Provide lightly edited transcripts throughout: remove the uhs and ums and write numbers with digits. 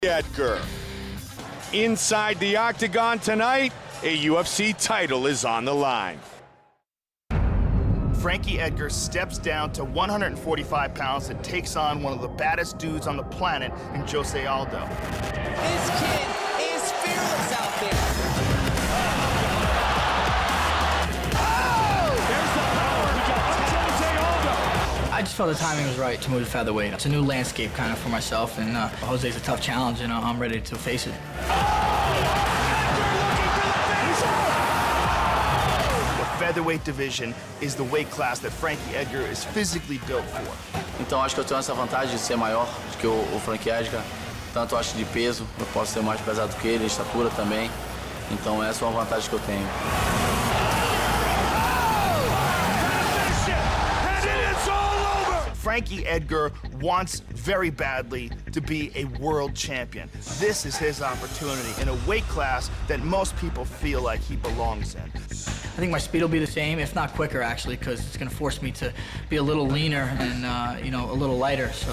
Edgar. Inside the octagon tonight, a UFC title is on the line. Frankie Edgar steps down to 145 pounds and takes on one of the baddest dudes on the planet in Jose Aldo. This kid is fearless out there. Oh! There's the power of Jose Aldo. I just felt the timing was right to move to featherweight. It's a new landscape kind of for myself, and Jose's a tough challenge, and I'm ready to face it. Featherweight division is the weight class that Frankie Edgar is physically built for. Então acho que eu tenho essa vantagem de ser maior do que o Frankie Edgar. Tanto acho de peso, eu posso ser mais pesado que ele, de estatura também. Então essa é uma vantagem que eu tenho. Frankie Edgar wants very badly to be a world champion. This is his opportunity in a weight class that most people feel like he belongs in. I think my speed will be the same, if not quicker, actually, because it's going to force me to be a little leaner and, a little lighter. So.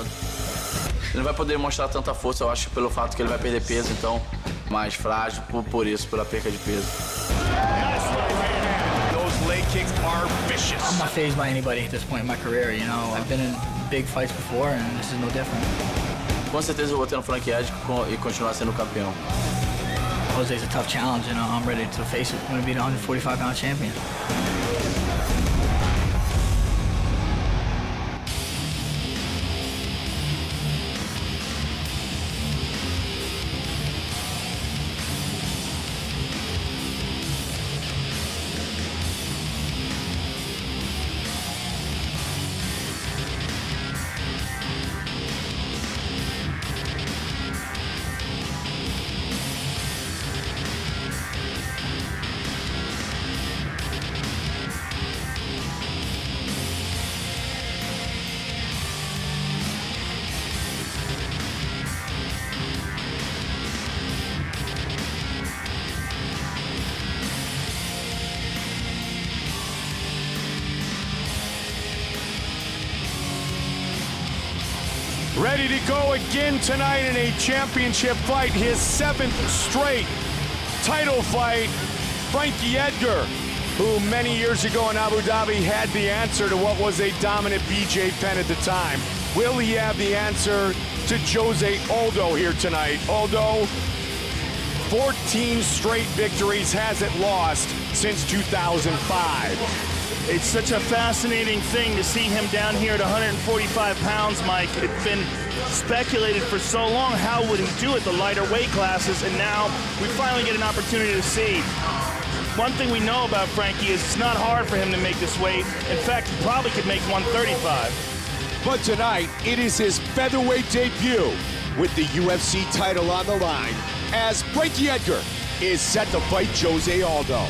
Ele não vai poder mostrar tanta força, eu acho, pelo fato que ele vai perder peso, então mais frágil por isso, pela perca de peso. Those leg kicks are vicious. I'm not fazed by anybody at this point in my career, you know. I've been in big fights before, and this is no different. Com certeza eu vou ter no Frankie Edgar e continuar sendo campeão. Jose's a tough challenge, and I'm ready to face it. I'm going to be the 145-pound champion. Ready to go again tonight in a championship fight, his 7th straight title fight. Frankie Edgar, who many years ago in Abu Dhabi had the answer to what was a dominant BJ Penn at the time. Will he have the answer to Jose Aldo here tonight? Aldo, 14 straight victories, hasn't lost since 2005. It's such a fascinating thing to see him down here at 145 pounds, Mike. It's been speculated for so long, how would he do it, the lighter weight classes, and now we finally get an opportunity to see. One thing we know about Frankie is it's not hard for him to make this weight. In fact, he probably could make 135. But tonight, it is his featherweight debut with the UFC title on the line as Frankie Edgar is set to fight Jose Aldo.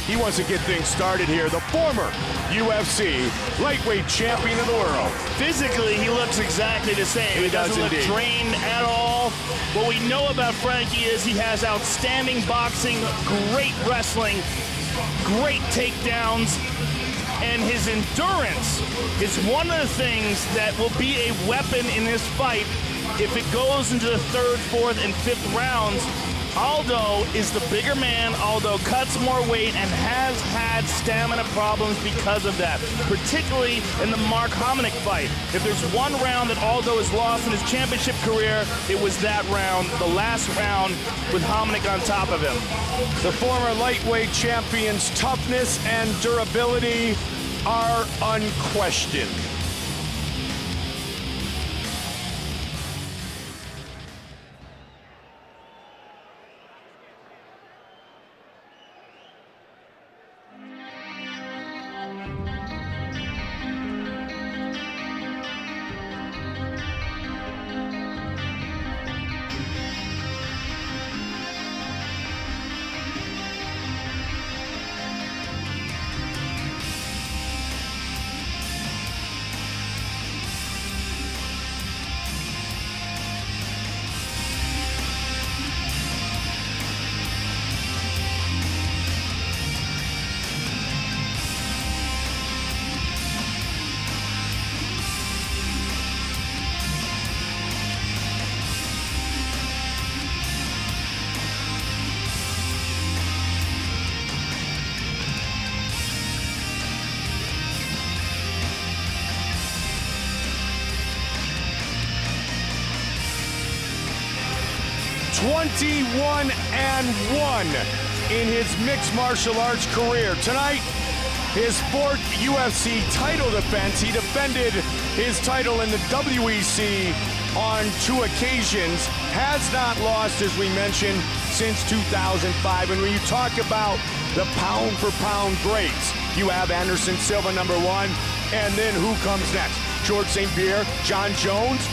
He wants to get things started here. The former UFC lightweight champion of the world. Physically, he looks exactly the same. He doesn't look drained at all. What we know about Frankie is he has outstanding boxing, great wrestling, great takedowns, and his endurance is one of the things that will be a weapon in this fight. If it goes into the 3rd, 4th, and 5th rounds, Aldo is the bigger man. Aldo cuts more weight and has had stamina problems because of that, particularly in the Mark Hominick fight. If there's one round that Aldo has lost in his championship career, it was that round, the last round with Hominick on top of him. The former lightweight champion's toughness and durability are unquestioned. 21-1 in his mixed martial arts career. Tonight, his fourth UFC title defense. He defended his title in the WEC on 2 occasions. Has not lost, as we mentioned, since 2005. And when you talk about the pound-for-pound greats, you have Anderson Silva, #1, and then who comes next? George St. Pierre, John Jones,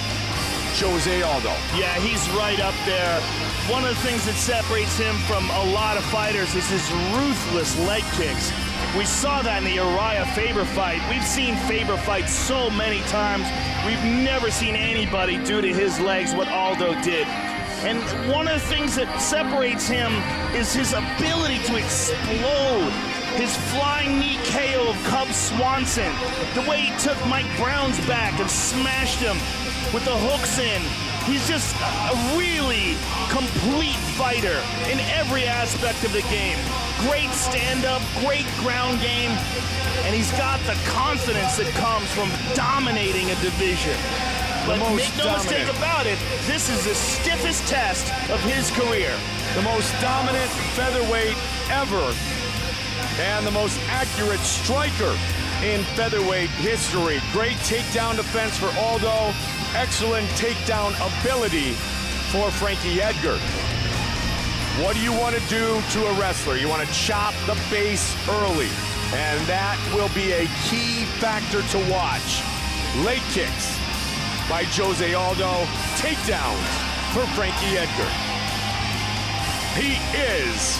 Jose Aldo. Yeah, he's right up there. One of the things that separates him from a lot of fighters is his ruthless leg kicks. We saw that in the Uriah Faber fight. We've seen Faber fight so many times. We've never seen anybody do to his legs what Aldo did. And one of the things that separates him is his ability to explode. His flying knee KO of Cub Swanson. The way he took Mike Brown's back and smashed him with the hooks in. He's just a really complete fighter in every aspect of the game. Great stand-up, great ground game, and he's got the confidence that comes from dominating a division. But make no mistake about it, this is the stiffest test of his career. The most dominant featherweight ever, and the most accurate striker in featherweight history. Great takedown defense for Aldo. Excellent takedown ability for Frankie Edgar. What do you want to do to a wrestler? You want to chop the base early, and that will be a key factor to watch. Leg kicks by Jose Aldo, takedowns for Frankie Edgar. He is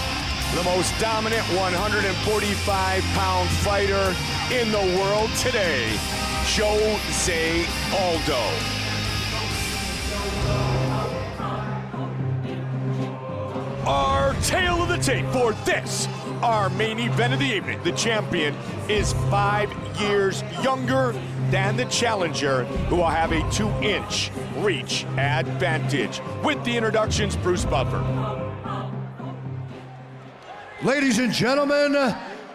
the most dominant 145-pound fighter in the world today, Jose Aldo. Our tale of the tape for this, our main event of the evening. The champion is 5 years younger than the challenger, who will have a 2-inch reach advantage. With the introductions, Bruce Buffer. Ladies and gentlemen,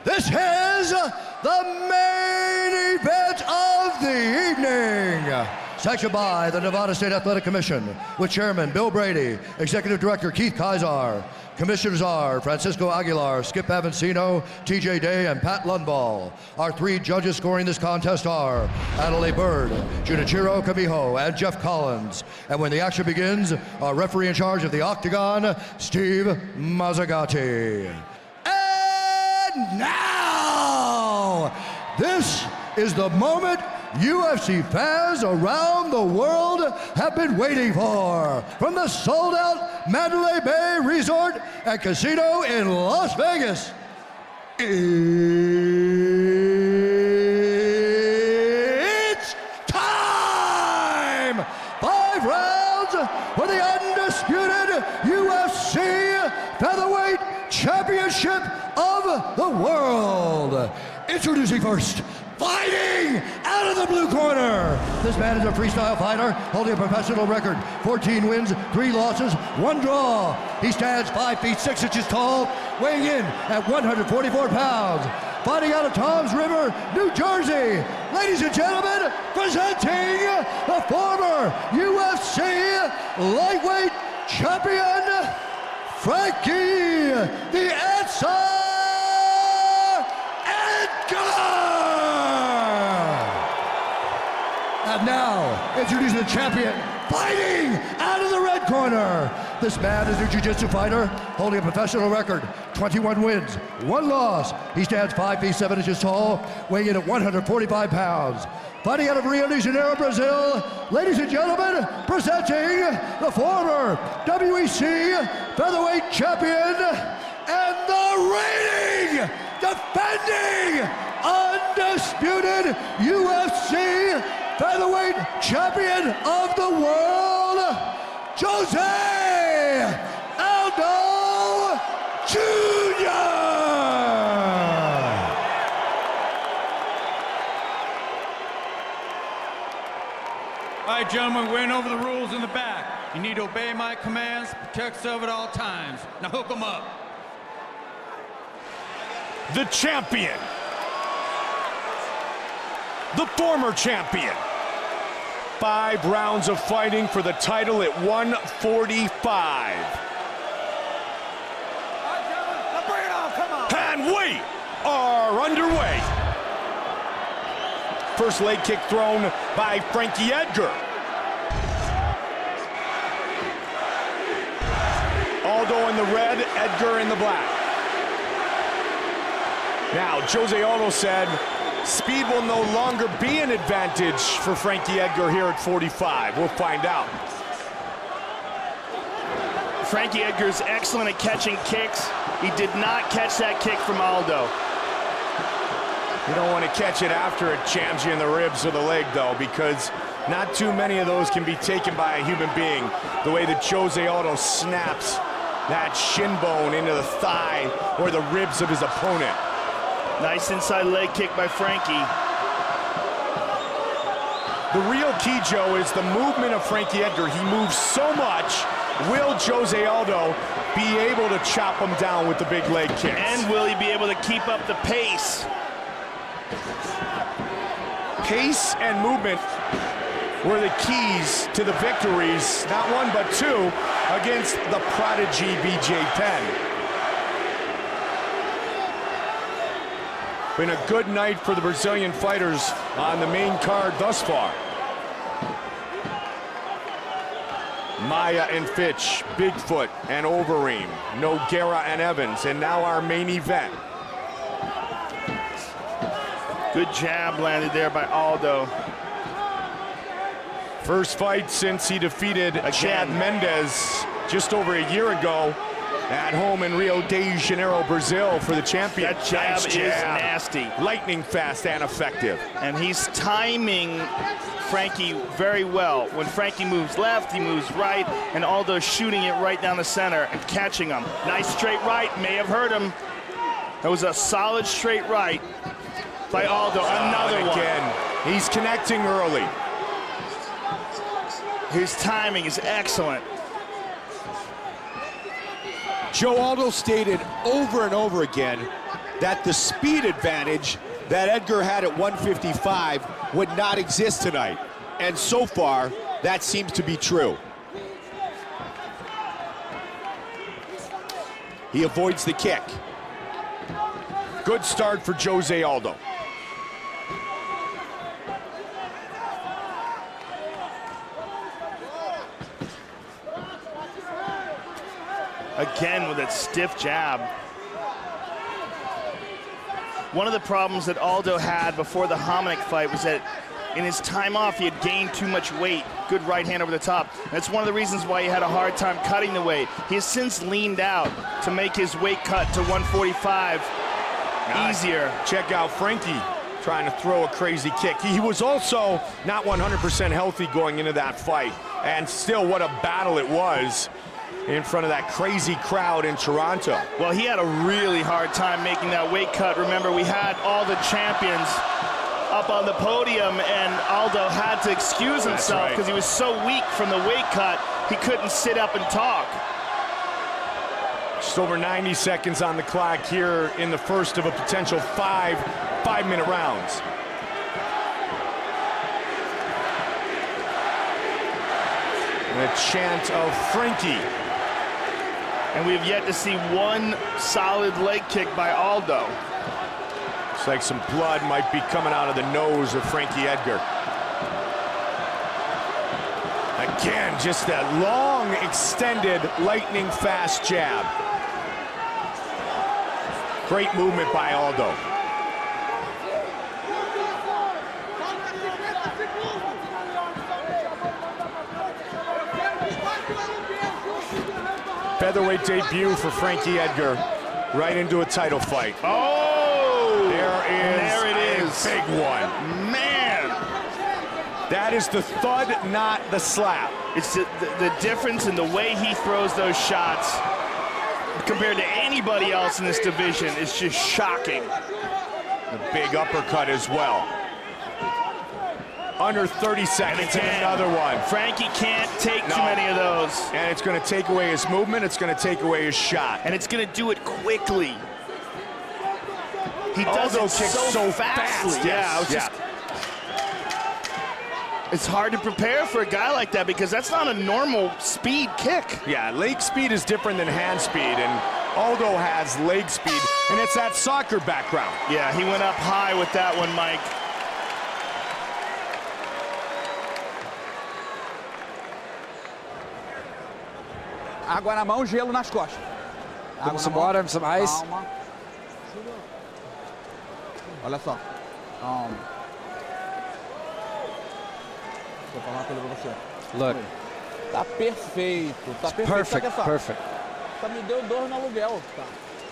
this is the main event of the evening. Sanctioned by the Nevada State Athletic Commission, with Chairman Bill Brady, Executive Director Keith Kaiser. Commissioners are Francisco Aguilar, Skip Avancino, TJ Day, and Pat Lundvall. Our 3 judges scoring this contest are Adelaide Bird, Junichiro Kamiho, and Jeff Collins. And when the action begins, our referee in charge of the Octagon, Steve Mazzagatti. And now, this is the moment UFC fans around the world have been waiting for. From the sold-out Mandalay Bay Resort and Casino in Las Vegas, it's time! 5 rounds for the undisputed UFC Featherweight Championship of the world. Introducing first, fighting out of the blue corner. This man is a freestyle fighter holding a professional record. 14 wins, 3 losses, 1 draw. He stands 5 feet 6 inches tall, weighing in at 144 pounds. Fighting out of Toms River, New Jersey. Ladies and gentlemen, presenting the former UFC lightweight champion, Frankie the Answer Edgar! And now, introducing the champion, fighting out of the red corner. This man is a jiu-jitsu fighter holding a professional record, 21 wins, 1 loss. He stands 5 feet 7 inches tall, weighing in at 145 pounds. Fighting out of Rio de Janeiro, Brazil, ladies and gentlemen, presenting the former WEC featherweight champion and the reigning, defending, undisputed UFC featherweight champion of the world, Jose Aldo Jr. All right, gentlemen, we're going over the rules in the back. You need to obey my commands, protect yourself at all times. Now hook them up. The champion, the former champion. 5 rounds of fighting for the title at 145. And we are underway. First leg kick thrown by Frankie Edgar. Aldo in the red, Edgar in the black. Now, Jose Aldo said speed will no longer be an advantage for Frankie Edgar here at 45. We'll find out. Frankie Edgar's excellent at catching kicks. He did not catch that kick from Aldo. You don't want to catch it after it jams you in the ribs or the leg, though, because not too many of those can be taken by a human being. The way that Jose Aldo snaps that shin bone into the thigh or the ribs of his opponent. Nice inside leg kick by Frankie. The real key, Joe, is the movement of Frankie Edgar. He moves so much. Will Jose Aldo be able to chop him down with the big leg kicks? And will he be able to keep up the pace? Pace and movement were the keys to the victories, not one but two, against the prodigy BJ Penn. Been a good night for the Brazilian fighters on the main card thus far. Maia and Fitch, Bigfoot and Overeem, Nogueira and Evans, and now our main event. Good jab landed there by Aldo. First fight since he defeated Chad Mendes just over a year ago at home in Rio de Janeiro, Brazil for the champion. That jab nice is nasty. Lightning fast and effective. And he's timing Frankie very well. When Frankie moves left, he moves right, and Aldo's shooting it right down the center and catching him. Nice straight right, may have hurt him. That was a solid straight right by Aldo. Another one. Again, he's connecting early. His timing is excellent. Joe Aldo stated over and over again that the speed advantage that Edgar had at 155 would not exist tonight. And so far, that seems to be true. He avoids the kick. Good start for Jose Aldo. Again with that stiff jab. One of the problems that Aldo had before the Hominick fight was that in his time off, he had gained too much weight. Good right hand over the top. That's one of the reasons why he had a hard time cutting the weight. He has since leaned out to make his weight cut to 145 easier. Check out Frankie trying to throw a crazy kick. He was also not 100% healthy going into that fight. And still, what a battle it was in front of that crazy crowd in Toronto. Well, he had a really hard time making that weight cut. Remember, we had all the champions up on the podium, and Aldo had to excuse himself because he was so weak from the weight cut, he couldn't sit up and talk. Just over 90 seconds on the clock here in the first of a potential five-minute rounds. And a chant of Frankie. And we have yet to see one solid leg kick by Aldo. Looks like some blood might be coming out of the nose of Frankie Edgar. Again, just that long, extended, lightning fast jab. Great movement by Aldo. Featherweight debut for Frankie Edgar, right into a title fight. Oh! There it is. Big one. Man! That is the thud, not the slap. It's the difference in the way he throws those shots compared to anybody else in this division is just shocking. The big uppercut as well. Under 30 seconds and another one. Frankie can't take too many of those. And it's going to take away his movement. It's going to take away his shot. And it's going to do it quickly. He does Aldo it kicks so fast. Yeah, it's hard to prepare for a guy like that because that's not a normal speed kick. Yeah, leg speed is different than hand speed, and Aldo has leg speed, and it's that soccer background. Yeah, he went up high with that one, Mike. Água na mão, gelo nas costas. Give him some water and some ice. Calma. Olha só. Calma. Vou falar uma coisa pra você. Look. Tá perfeito. Tá perfeito. Perfect, Só que, perfect. só me deu dor no aluguel. Tá.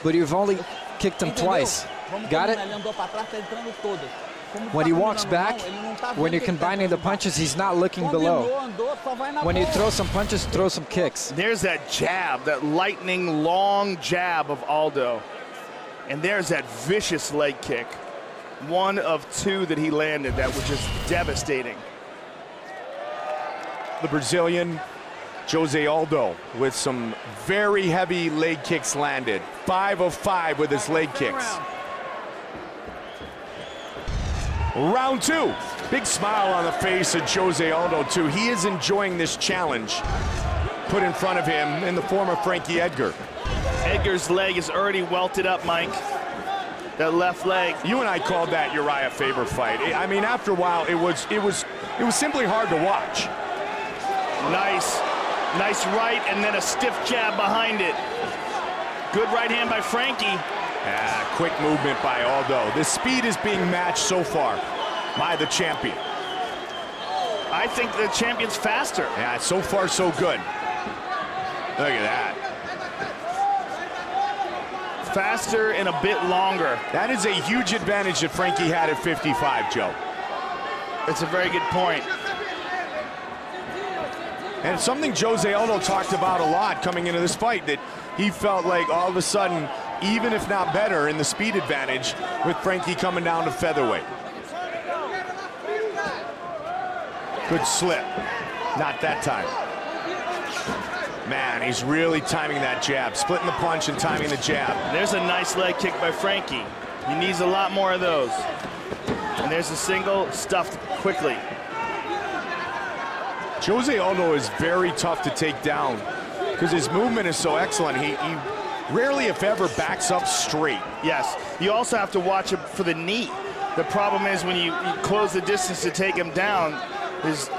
But you've only kicked him Entendeu? twice. Vamos Got combinar, it? ele andou pra trás, tá entrando todas. Como When tá he walks combinando back, não, ele não tá when vendo you're que ele tá combining the entrando baixo. punches, he's not looking Combinou, below. andou, só vai na When you bola. throw some punches, throw some kicks. There's that jab, that lightning long jab of Aldo. And there's that vicious leg kick. One of two that he landed that was just devastating. The Brazilian, Jose Aldo, with some very heavy leg kicks landed. 5 of 5 with his leg kicks. Round 2. Big smile on the face of Jose Aldo, too. He is enjoying this challenge put in front of him in the form of Frankie Edgar. Edgar's leg is already welted up, Mike. That left leg. You and I called that Uriah Faber fight. I mean, after a while, it was simply hard to watch. Nice right, and then a stiff jab behind it. Good right hand by Frankie. Quick movement by Aldo. The speed is being matched so far by the champion. I think the champion's faster. Yeah, so far so good. Look at that. Faster and a bit longer. That is a huge advantage that Frankie had at 55, Joe. It's a very good point. And it's something Jose Aldo talked about a lot coming into this fight, that he felt like all of a sudden, even if not better, in the speed advantage with Frankie coming down to featherweight. Good slip. Not that time. Man, he's really timing that jab, splitting the punch and timing the jab. There's a nice leg kick by Frankie. He needs a lot more of those. And there's a single stuffed quickly. Jose Aldo is very tough to take down because his movement is so excellent. He rarely, if ever, backs up straight. Yes, you also have to watch him for the knee. The problem is when you close the distance to take him down, his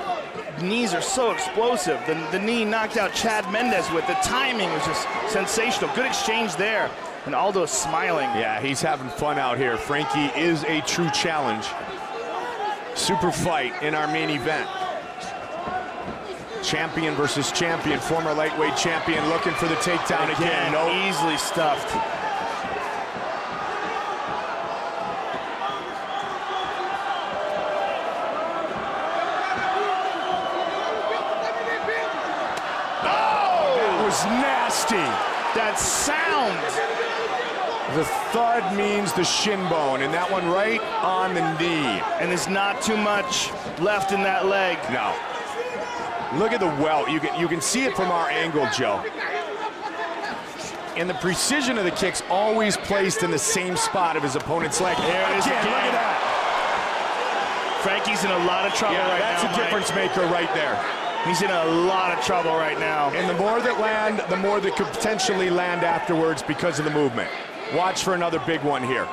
knees are so explosive. The knee knocked out Chad Mendes with. The timing was just sensational. Good exchange there. And Aldo's smiling. Yeah, he's having fun out here. Frankie is a true challenge. Super fight in our main event. Champion versus champion, former lightweight champion looking for the takedown again. No, easily stuffed. Oh, that was nasty. That sound. The thud means the shin bone, and that one right on the knee. And there's not too much left in that leg. No. Look at the welt. You can see it from our angle, Joe. And the precision of the kick's always placed in the same spot of his opponent's leg. There it is again. Look at that. Frankie's in a lot of trouble right that's now. That's a difference maker right there. He's in a lot of trouble right now. And the more that land, the more that could potentially land afterwards because of the movement. Watch for another big one here.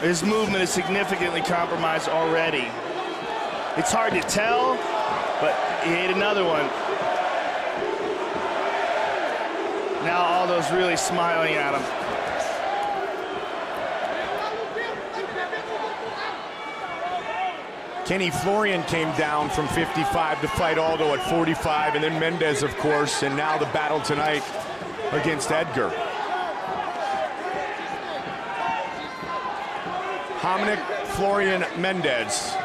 His movement is significantly compromised already. It's hard to tell, but he hit another one. Now Aldo's really smiling at him. Kenny Florian came down from 55 to fight Aldo at 45, and then Mendes, of course, and now the battle tonight against Edgar. Hominick, Florian, Mendes.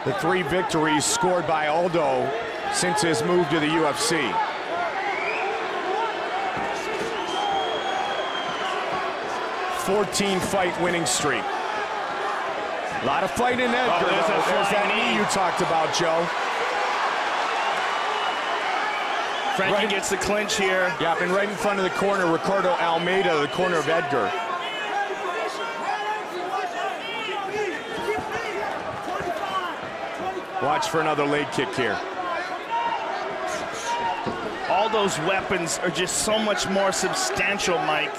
The 3 victories scored by Aldo since his move to the UFC. "14-fight winning streak." A lot of fight in Edgar. There's that knee you talked about, Joe. Frankie gets the clinch here. Yeah, and right in front of the corner, Ricardo Almeida, the corner of Edgar. Watch for another leg kick here. All those weapons are just so much more substantial, Mike.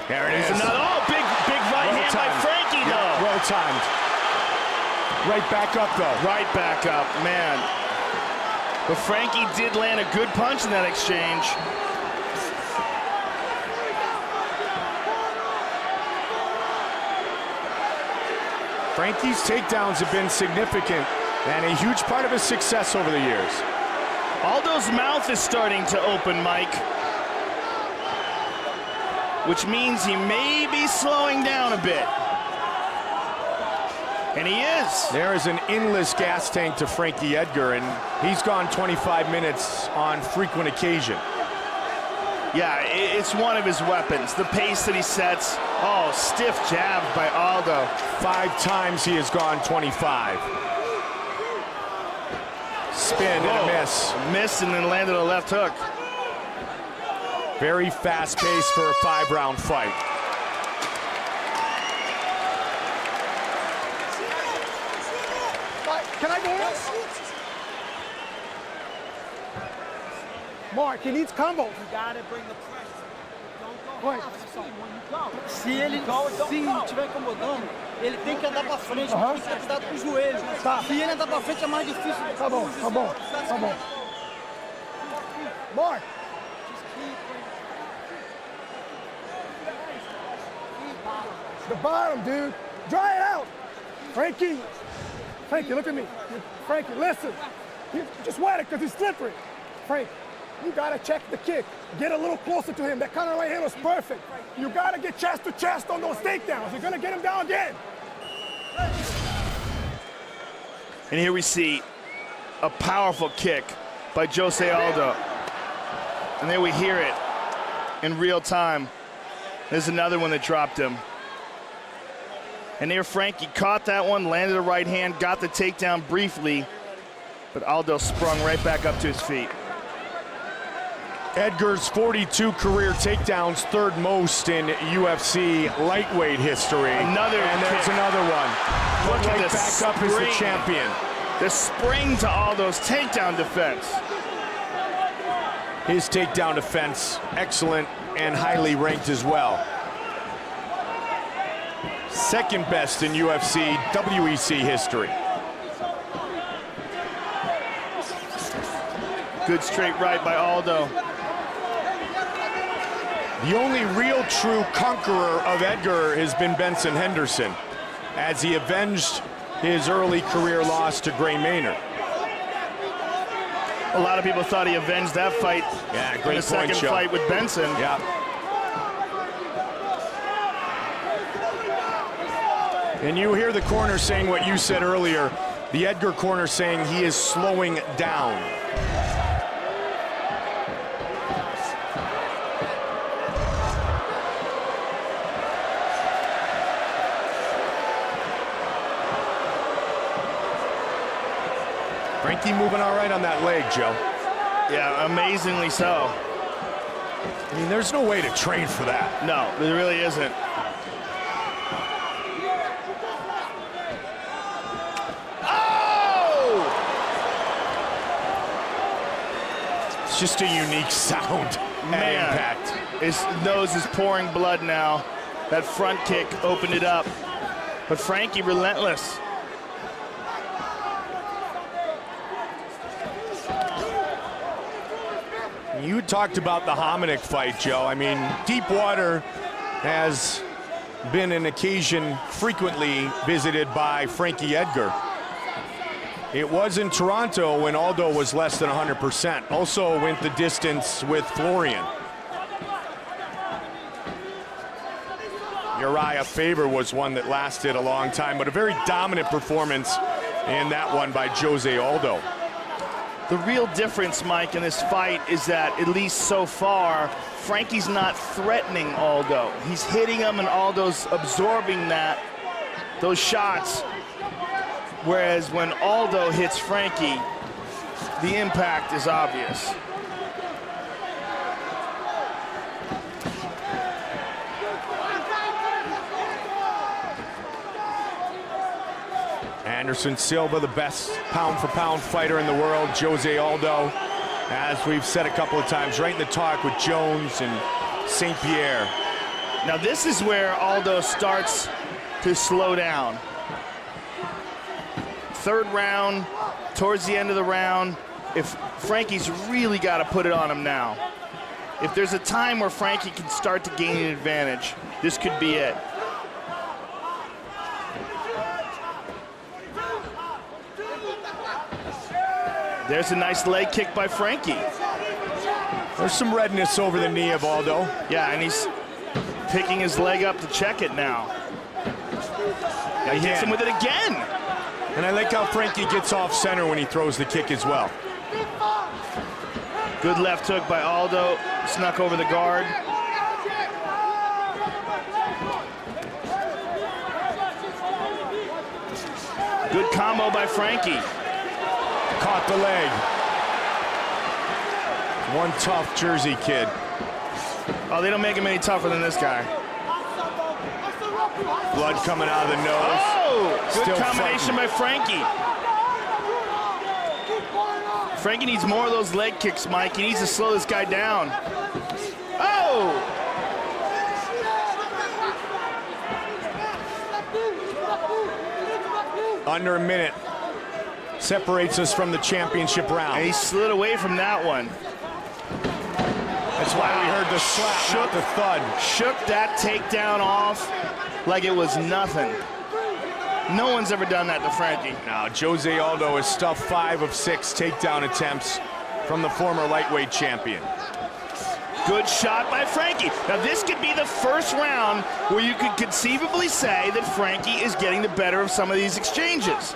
There it is. Another, oh, big right hand by Frankie, though. Well timed. Right back up, though. Right back up, man. But Frankie did land a good punch in that exchange. Frankie's takedowns have been significant and a huge part of his success over the years. Aldo's mouth is starting to open, Mike, which means he may be slowing down a bit. And he is. There is an endless gas tank to Frankie Edgar, and he's gone 25 minutes on frequent occasion. Yeah, it's one of his weapons. The pace that he sets. Oh, stiff jab by Aldo. 5 times he has gone 25. Spin and a miss. Missed and then landed a left hook. Very fast pace for a 5-round fight. Can I go in? Mark, he needs combos. You gotta bring the pressure. Don't go. Se ele estiver incomodando, ele tem que andar pra frente, tem que estar com o joelho. Tá. Se ele andar pra frente é mais difícil. Tá bom, tá bom, tá bom. Mark. The bottom, dude. Dry it out. Frankie, look at me. Frankie, listen. You just wet it because he's slippery. Frank, you got to check the kick. Get a little closer to him. That counter right hand was perfect. You got to get chest to chest on those takedowns. You're going to get him down again. And here we see a powerful kick by Jose Aldo. And there we hear it in real time. There's another one that dropped him. And there Frankie caught that one, landed a right hand, got the takedown briefly, but Aldo sprung right back up to his feet. Edgar's 42 career takedowns, 3rd most in UFC lightweight history. And there's another one. Look right at back up as the champion. The spring to Aldo's takedown defense. His takedown defense, excellent and highly ranked as well. 2nd best in UFC WEC history. Good straight right by Aldo. The only real true conqueror of Edgar has been Benson Henderson, as he avenged his early career loss to Gray Maynard. A lot of people thought he avenged that fight. Yeah, great in the second point, Joe. fight with Benson. Yeah. And you hear the corner saying what you said earlier, the Edgar corner saying he is slowing down. Frankie moving all right on that leg, Joe. Yeah, amazingly so. I mean, there's no way to train for that. No, there really isn't. It's just a unique sound at impact. His nose is pouring blood now. That front kick opened it up. But Frankie relentless. You talked about the Hominick fight, Joe. I mean, Deepwater has been an occasion frequently visited by Frankie Edgar. It was in Toronto when Aldo was less than 100%. Also went the distance with Florian. Uriah Faber was one that lasted a long time, but a very dominant performance in that one by Jose Aldo. The real difference, Mike, in this fight is that, at least so far, Frankie's not threatening Aldo. He's hitting him and Aldo's absorbing those shots. Whereas when Aldo hits Frankie, the impact is obvious. And Anderson Silva, the best pound-for-pound fighter in the world. Jose Aldo, as we've said a couple of times, right in the talk with Jones and St. Pierre. Now this is where Aldo starts to slow down. Third round, towards the end of the round, if Frankie's really got to put it on him now. If there's a time where Frankie can start to gain an advantage, this could be it. There's a nice leg kick by Frankie. There's some redness over the knee of Aldo. Yeah, and he's picking his leg up to check it now. He hits him with it again. And I like how Frankie gets off center when he throws the kick as well. Good left hook by Aldo, snuck over the guard. Good combo by Frankie. Caught the leg. One tough Jersey kid. Oh, they don't make him any tougher than this guy. Blood coming out of the nose. Oh, good Still combination by Frankie. Frankie needs more of those leg kicks, Mike. He needs to slow this guy down. Oh! Under a minute separates us from the championship round. And he slid away from that one. That's why we heard the slap, not the thud. Shook that takedown off like it was nothing. No one's ever done that to Frankie. Now, Jose Aldo has stuffed 5 of 6 takedown attempts from the former lightweight champion. Good shot by Frankie. Now, this could be the first round where you could conceivably say that Frankie is getting the better of some of these exchanges.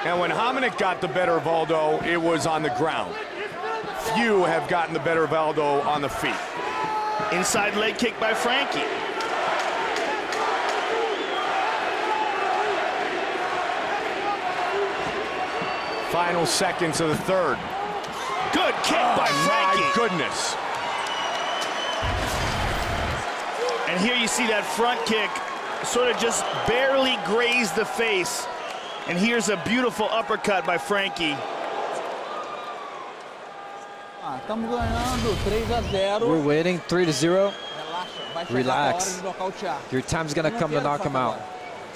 And when Hominick got the better of Aldo, it was on the ground. Few have gotten the better of Aldo on the feet. Inside leg kick by Frankie. Final seconds of the third. Good kick by Frankie. My goodness. And here you see that front kick sort of just barely graze the face. And here's a beautiful uppercut by Frankie. Estamos ganhando 3-0. We're waiting 3-0. Relaxa, vai chegar a hora Relax. de nocautear. Your time's gonna come to knock him out.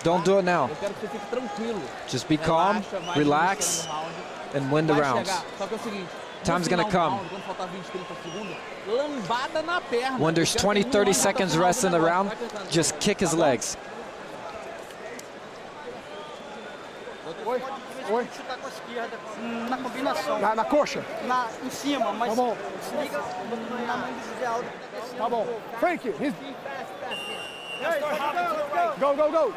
Don't do it now. Eu quero que você fique tranquilo. Just be calm, Relaxa, vai relax, administrando o round. and win the Vai rounds. chegar. Só que é o seguinte, Time's no gonna final come. do round, quando faltar 20, 30 segundos, lambada na perna. When there's Eu quero que 20, 30 ninguém seconds até o rest in the final do round, negócio. Vai tentando. just kick his Tá bom? legs. Oi? Oi? Chutar com a esquerda na combinação. Na coxa? Em cima, mas Tá bom. liga na mão desviada. Tá bom. Frankie, he's... Go, go, go.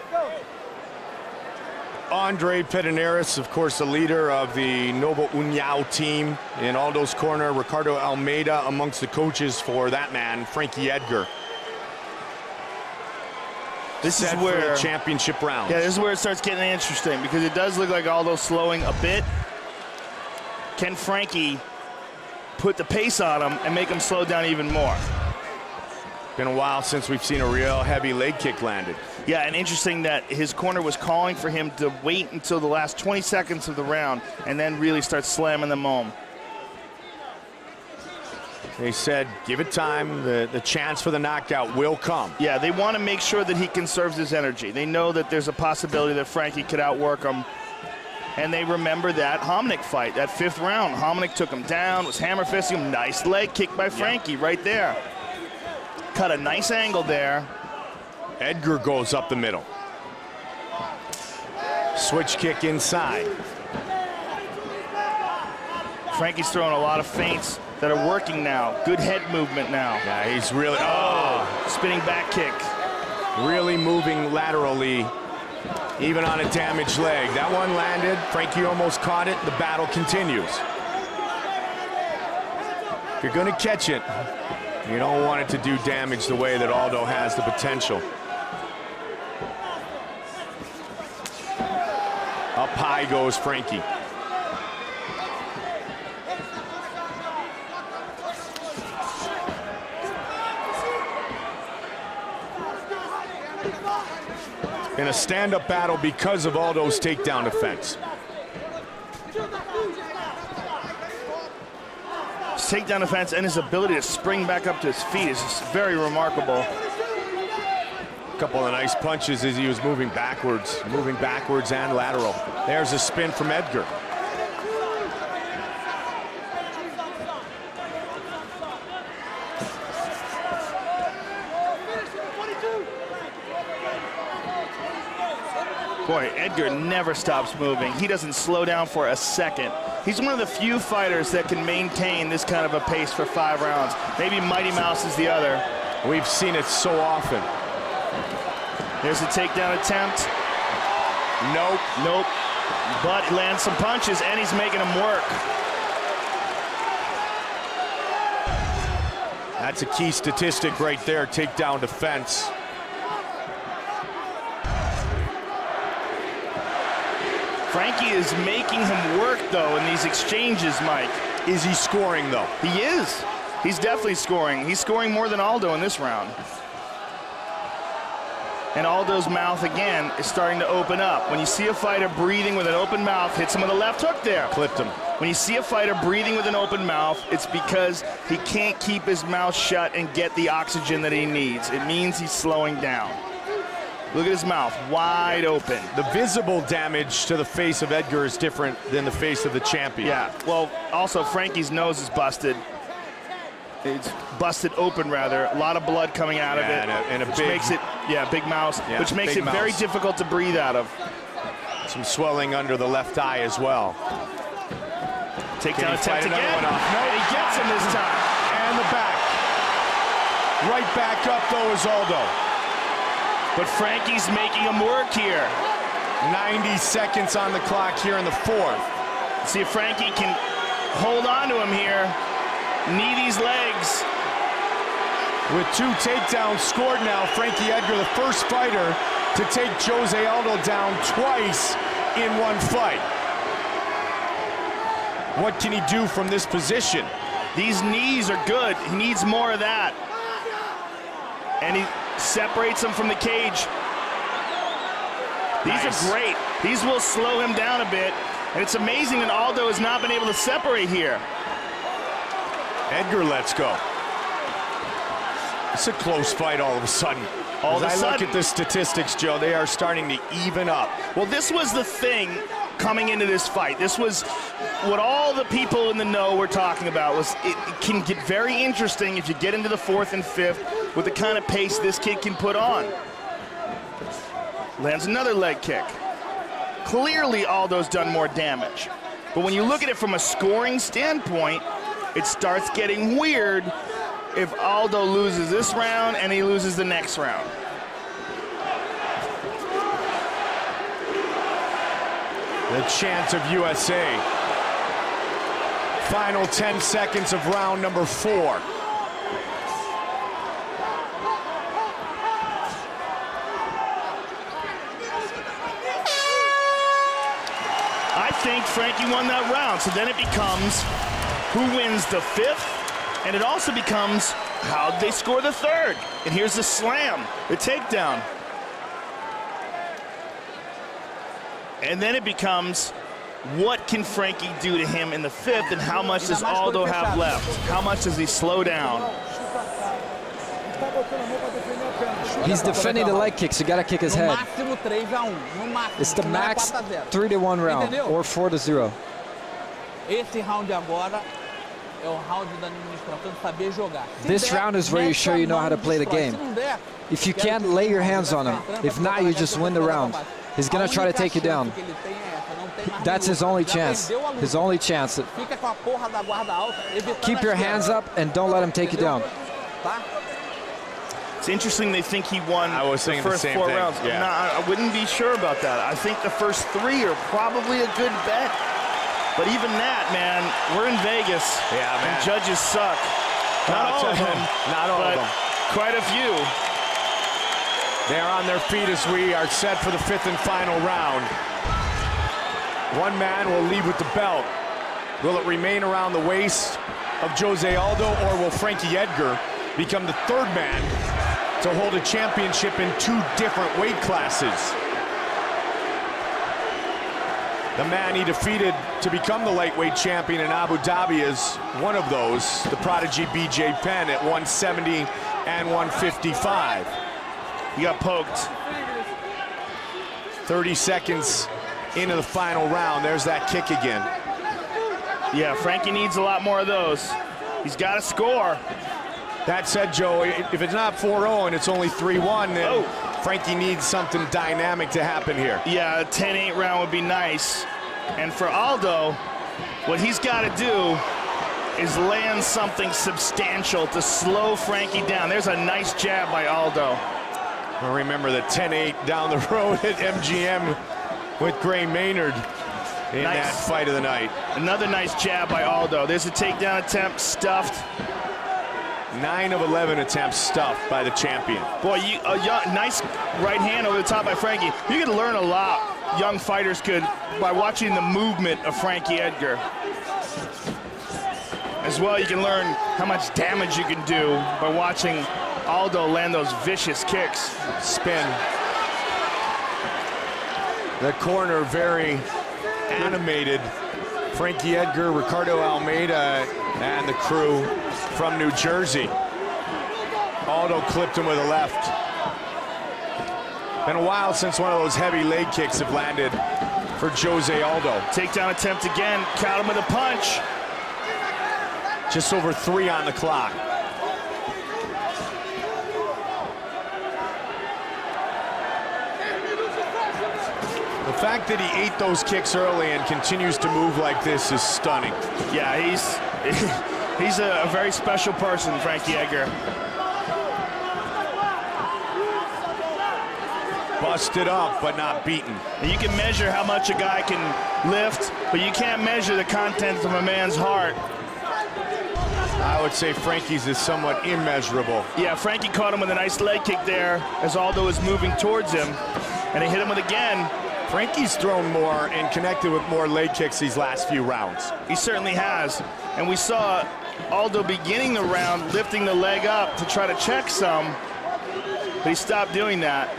Andre Pederneiras, of course, the leader of the Novo União team. In Aldo's corner, Ricardo Almeida amongst the coaches for that man, Frankie Edgar. This Set is for where the championship round. Yeah, this is where it starts getting interesting because it does look like Aldo's slowing a bit. Can Frankie put the pace on him and make him slow down even more? Been a while since we've seen a real heavy leg kick landed. Yeah, and interesting that his corner was calling for him to wait until the last 20 seconds of the round and then really start slamming them home. They said, give it time, the chance for the knockout will come. Yeah, they want to make sure that he conserves his energy. They know that there's a possibility that Frankie could outwork him. And they remember that Hominick fight, that 5th round. Hominick took him down, was hammer fisting him. Nice leg kick by Frankie right there. Cut a nice angle there. Edgar goes up the middle. Switch kick inside. Frankie's throwing a lot of feints that are working now. Good head movement now. Yeah, he's really, Spinning back kick. really moving laterally, even on a damaged leg. That one landed. Frankie almost caught it. The battle continues. If you're going to catch it, you don't want it to do damage the way that Aldo has the potential. Up high goes Frankie. in a stand-up battle because of Aldo's takedown defense. His takedown defense and his ability to spring back up to his feet is just very remarkable. A couple of nice punches as he was moving backwards and lateral. There's a spin from Edgar. Boy, Edgar never stops moving. He doesn't slow down for a second. He's one of the few fighters that can maintain this kind of a pace for 5 rounds. Maybe Mighty Mouse is the other. We've seen it so often. There's a takedown attempt. Nope. Nope. But he lands some punches, and he's making them work. That's a key statistic right there, takedown defense. Frankie is making him work, though, in these exchanges, Mike. Is he scoring, though? He is. He's definitely scoring. He's scoring more than Aldo in this round. And Aldo's mouth, again, is starting to open up. When you see a fighter breathing with an open mouth, hits him with a left hook there. Clipped him. When you see a fighter breathing with an open mouth, it's because he can't keep his mouth shut and get the oxygen that he needs. It means he's slowing down. Look at his mouth, wide open. The visible damage to the face of Edgar is different than the face of the champion. Yeah, well, also Frankie's nose is busted. It's busted open, rather. A lot of blood coming out of it. And a which big, makes it, big mouth, yeah, which makes big it very mouth. difficult to breathe out of. Some swelling under the left eye as well. Takedown attempt again. No, and he gets him this time. And the back. Right back up, though, is Aldo. But Frankie's making him work here. 90 seconds on the clock here in the 4th. See if Frankie can hold on to him here. Knee these legs. With 2 takedowns scored now, Frankie Edgar, the first fighter to take Jose Aldo down twice in one fight. What can he do from this position? These knees are good. He needs more of that. And he separates him from the cage. These are great. These will slow him down a bit. And it's amazing that Aldo has not been able to separate here. Edgar lets go. It's a close fight all of a sudden. All of a As I sudden. look at the statistics, Joe, they are starting to even up. Well, this was the thing coming into this fight. This was what all the people in the know were talking about. Was it can get very interesting if you get into the 4th and 5th with the kind of pace this kid can put on. Lands another leg kick. Clearly, Aldo's done more damage. But when you look at it from a scoring standpoint, it starts getting weird if Aldo loses this round and he loses the next round. The chant of USA. Final 10 seconds of round number 4. I think Frankie won that round. So then it becomes who wins the 5th, and it also becomes how'd they score the 3rd. And here's the slam, the takedown. And then it becomes what can Frankie do to him in the 5th, and how much does Aldo have left? How much does he slow down? He's defending the leg kicks. You gotta kick his head. Máximo 3-1. No máximo. It's the Não é max 4-0. 3-1 round Entendeu? or 4-0. Esse round agora é o round da administração de saber jogar. Se This der, round is where you mete show a you know mão how to e play the destrói. game. Se não der, If you quero can't que lay your o hands on him. entrando If pra not, botar you na just cabeça win the do round. rapaz. He's gonna A try to única take you down. chance que ele tem é essa, não tem mais That's his nenhuma. only Já chance. perdeu a luta. His only chance. Fica com a porra da guarda alta, evitando Keep as your quedas. hands up and don't let him take you down. Tá? It's interesting they think he won I was the thinking the first same 4 thing, rounds. yeah. No, I wouldn't be sure about that. I think the first 3 are probably a good bet. But even that, man, we're in Vegas. Yeah, man. And judges suck. Not all of them. Not all but of them. quite a few. They're on their feet as we are set for the 5th and final round. One man will leave with the belt. Will it remain around the waist of Jose Aldo, or will Frankie Edgar become the 3rd man to hold a championship in 2 different weight classes? The man he defeated to become the lightweight champion in Abu Dhabi is one of those, the prodigy BJ Penn at 170 and 155. He got poked. 30 seconds into the final round. There's that kick again. Yeah, Frankie needs a lot more of those. He's got to score. That said, Joe, if it's not 4-0 and it's only 3-1, then Frankie needs something dynamic to happen here. Yeah, a 10-8 round would be nice. And for Aldo, what he's got to do is land something substantial to slow Frankie down. There's a nice jab by Aldo. Well, remember the 10-8 down the road at MGM with Gray Maynard in that fight of the night. Another nice jab by Aldo. There's a takedown attempt, stuffed. 9 of 11 attempts stuffed by the champion. Boy, nice right hand over the top by Frankie. You could learn a lot, young fighters could, by watching the movement of Frankie Edgar. As well, you can learn how much damage you can do by watching Aldo land those vicious kicks. Spin. The corner very animated. Frankie Edgar, Ricardo Almeida, and the crew from New Jersey. Aldo clipped him with a left. Been a while since one of those heavy leg kicks have landed for Jose Aldo. Takedown attempt again, caught him with a punch. Just over 3 on the clock. The fact that he ate those kicks early and continues to move like this is stunning. Yeah, he's a very special person, Frankie Edgar. Busted up, but not beaten. And you can measure how much a guy can lift, but you can't measure the contents of a man's heart. I would say Frankie's is somewhat immeasurable. Yeah, Frankie caught him with a nice leg kick there as Aldo was moving towards him, and he hit him with again. Frankie's thrown more and connected with more leg kicks these last few rounds. He certainly has. And we saw Aldo beginning the round lifting the leg up to try to check some, but he stopped doing that.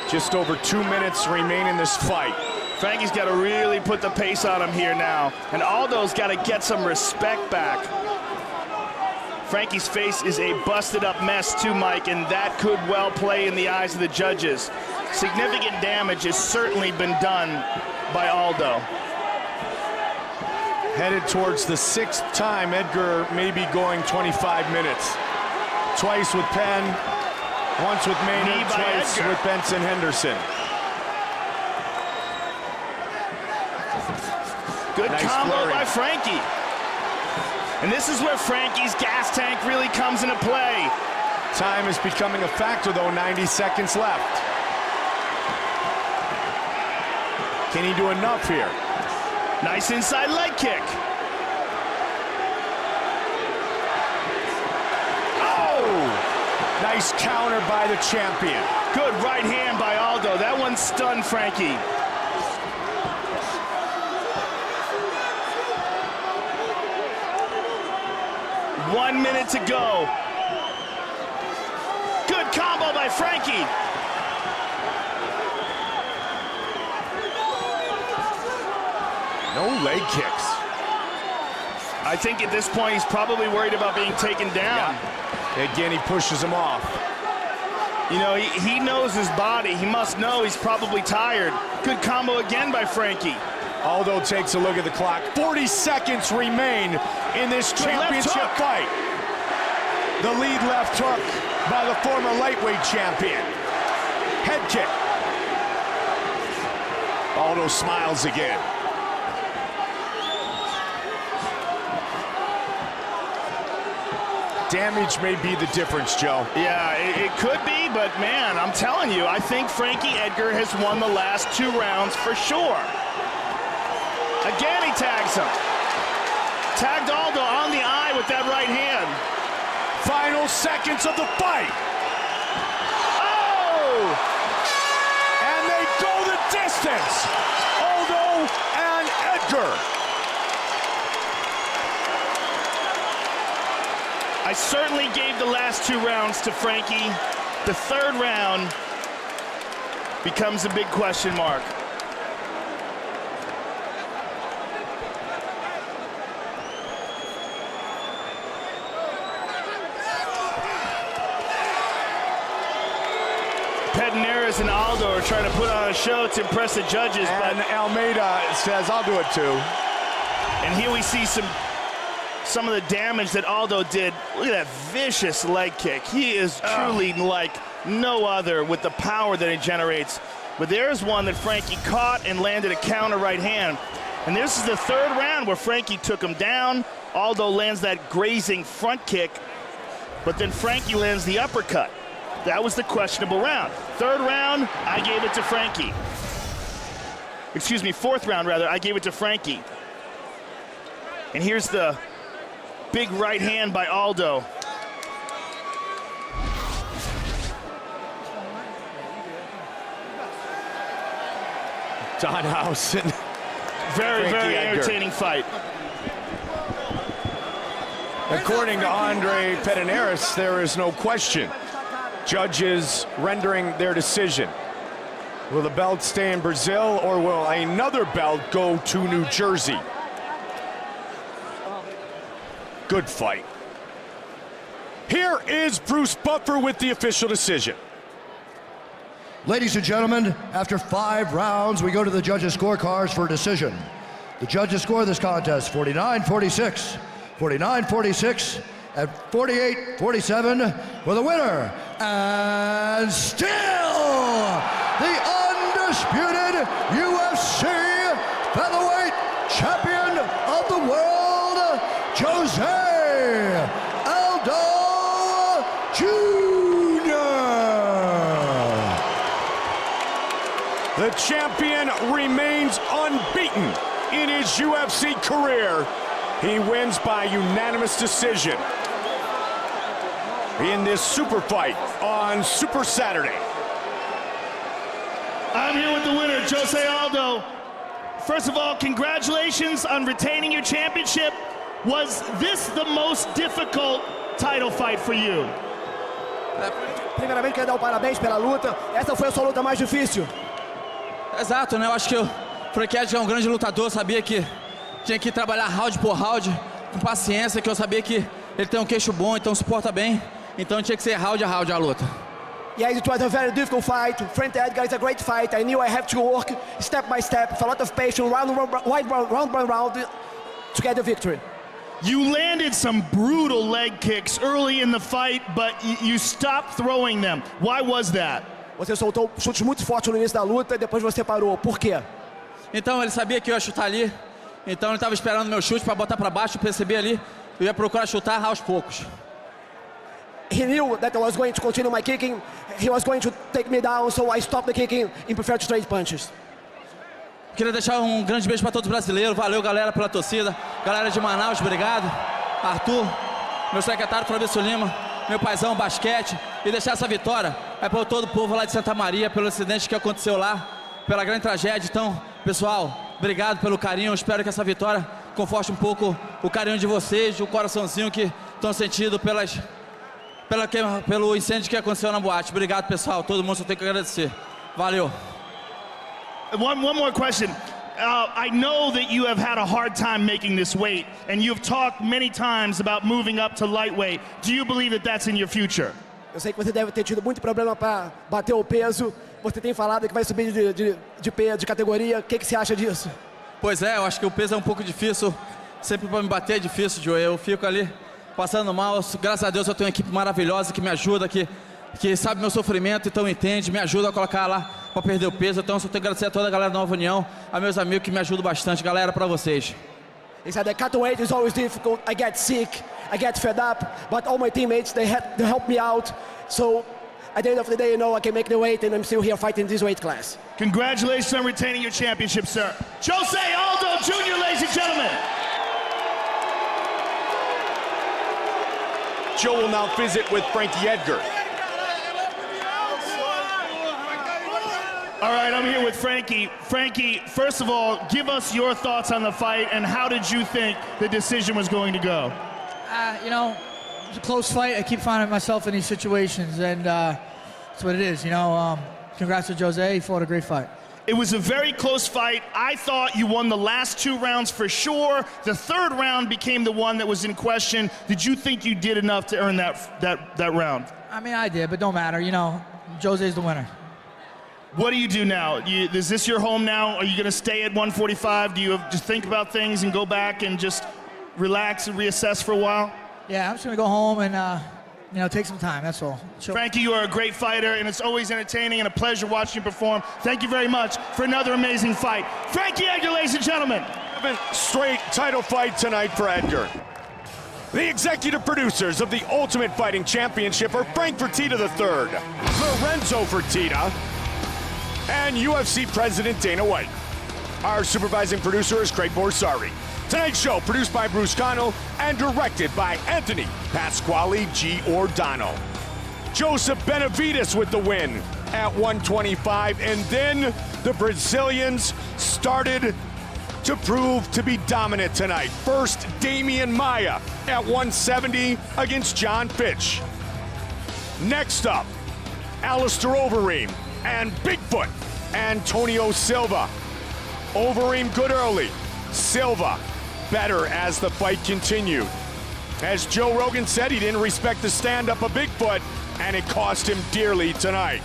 Just over 2 minutes remain in this fight. Frankie's got to really put the pace on him here now, and Aldo's got to get some respect back. Frankie's face is a busted up mess too, Mike, and that could well play in the eyes of the judges. Significant damage has certainly been done by Aldo. Headed towards the 6th time Edgar may be going 25 minutes. Twice with Penn, once with Maynard, twice Edgar. with Benson Henderson. Good Nice combo flurry by Frankie. And this is where Frankie's gas tank really comes into play. Time is becoming a factor though, 90 seconds left. Can he do enough here? Nice inside leg kick. Oh! Nice counter by the champion. Good right hand by Aldo. That one stunned Frankie. One minute to go. Good combo by Frankie. No leg kicks. I think at this point he's probably worried about being taken down. Yeah. Again, he pushes him off. You know, he knows his body. He must know he's probably tired. Good combo again by Frankie. Aldo takes a look at the clock. 40 seconds remain in this championship fight. The lead left hook by the former lightweight champion. Head kick. Aldo smiles again. Damage may be the difference, Joe. Yeah, it could be, but man, I'm telling you, I think Frankie Edgar has won the last 2 rounds for sure. Again, he tags him. Tagged Aldo on the eye with that right hand. Final seconds of the fight. Oh! And they go the distance. Aldo and Edgar. I certainly gave the last 2 rounds to Frankie. The 3rd round becomes a big question mark. Pedernera's and Aldo are trying to put on a show to impress the judges. And Almeida says, I'll do it too. And here we see some of the damage that Aldo did. Look at that vicious leg kick. He is truly like no other with the power that he generates. But there's one that Frankie caught and landed a counter right hand. And this is the third round where Frankie took him down. Aldo lands that grazing front kick, but then Frankie lands the uppercut. That was the questionable round. Third round, I gave it to Frankie. Excuse me, fourth round rather, I gave it to Frankie. And here's the big right hand by Aldo. Danhausen. Very entertaining fight. According to Andre Pedernera, there is no question. Judges rendering their decision. Will the belt stay in Brazil, or will another belt go to New Jersey? Good fight. Here is Bruce Buffer with the official decision. Ladies and gentlemen, after 5 rounds, we go to the judges' scorecards for a decision. The judges score this contest 49-46, 49-46, and 48-47 for the winner. And still, the undisputed UFC featherweight champion of the world, Jose Aldo Jr. The champion remains unbeaten in his UFC career. He wins by unanimous decision in this super fight on Super Saturday. I'm here with the winner, Jose Aldo. First of all, congratulations on retaining your championship. Was this the most difficult title fight for you? Primeiramente, quero dar parabéns pela luta. Essa foi a sua luta mais difícil. Exato, né? Eu acho que o Frankie Edgar é um grande lutador, sabia que tinha que trabalhar round por round, com paciência, que eu sabia que ele tem um queixo bom, então suporta bem, então tinha que ser round a round a luta. Yes, it was a very difficult fight. Frankie Edgar is a great fight. I knew I have to work step by step, with a lot of patience, round by round, to get the victory. You landed some brutal leg kicks early in the fight, but you stopped throwing them. Why was that? Você soltou chutes muito fortes no início da luta e depois você parou. Por quê? Então ele sabia que eu ia chutar ali, então ele estava esperando meu chute para botar para baixo, eu percebi ali, eu ia procurar chutar aos poucos. He knew that I was going to continue my kicking. He was going to take me down, so I stopped the kicking and preferred straight punches. Queria deixar um grande beijo para todos os brasileiros. Valeu, galera, pela torcida. Galera de Manaus, obrigado. Arthur, meu secretário Fabrício Lima, meu paizão, basquete. E deixar essa vitória para todo o povo lá de Santa Maria, pelo acidente que aconteceu lá, pela grande tragédia. Então, pessoal, obrigado pelo carinho. Espero que essa vitória conforte um pouco o carinho de vocês, o coraçãozinho que estão sentindo pelo incêndio que aconteceu na boate. Obrigado, pessoal. Todo mundo só tem que agradecer. Valeu. One more question. I know that you have had a hard time making this weight, and you've talked many times about moving up to lightweight. Do you believe that that's in your future? Eu sei que você deve ter tido muito problema para bater o peso. Você tem falado que vai subir de peso, de categoria. O que você acha disso? Pois é, eu acho que o peso é um pouco difícil. Sempre para me bater é difícil, Joe. Eu fico ali passando mal. Graças a Deus eu tenho uma equipe maravilhosa que me ajuda, que sabe meu sofrimento, então entende, me ajuda a colocar lá para perder o peso. Então eu só tenho que agradecer a toda a galera da Nova União, a meus amigos que me ajudam bastante. Galera, para vocês. He said, the cut weight is always difficult. I get sick, I get fed up, but all my teammates, they help me out. So at the end of the day, you know, I can make the weight, and I'm still here fighting this weight class. Congratulations on retaining your championship, sir. Jose Aldo Jr., ladies and gentlemen. Joe will now visit with Frankie Edgar. All right, I'm here with Frankie. Frankie, first of all, give us your thoughts on the fight, and how did you think the decision was going to go? You know, it's a close fight. I keep finding myself in these situations, and that's what it is. You know, congrats to Jose. He fought a great fight. It was a very close fight. I thought you won the last 2 rounds for sure. The third round became the one that was in question. Did you think you did enough to earn that round? I mean, I did, but don't matter. You know, Jose's the winner. What do you do now? Is this your home now? Are you going to stay at 145? Do you just think about things and go back and just relax and reassess for a while? Yeah, I'm just gonna go home and take some time. That's all. Frankie, you are a great fighter, and it's always entertaining and a pleasure watching you perform. Thank you very much for another amazing fight. Frankie Edgar, ladies and gentlemen. 7th straight title fight tonight for Edgar. The executive producers of the Ultimate Fighting Championship are Frank Fertitta III, Lorenzo Fertitta, and UFC President Dana White. Our supervising producer is Craig Borsari. Tonight's show produced by Bruce Connell and directed by Anthony Pasquale Giordano. Joseph Benavides with the win at 125, and then the Brazilians started to prove to be dominant tonight. First, Damian Maia at 170 against John Fitch. Next up, Alistair Overeem and Bigfoot Antonio Silva. Overeem good early, Silva better as the fight continued. As Joe Rogan said, he didn't respect the stand-up of Bigfoot, and it cost him dearly tonight.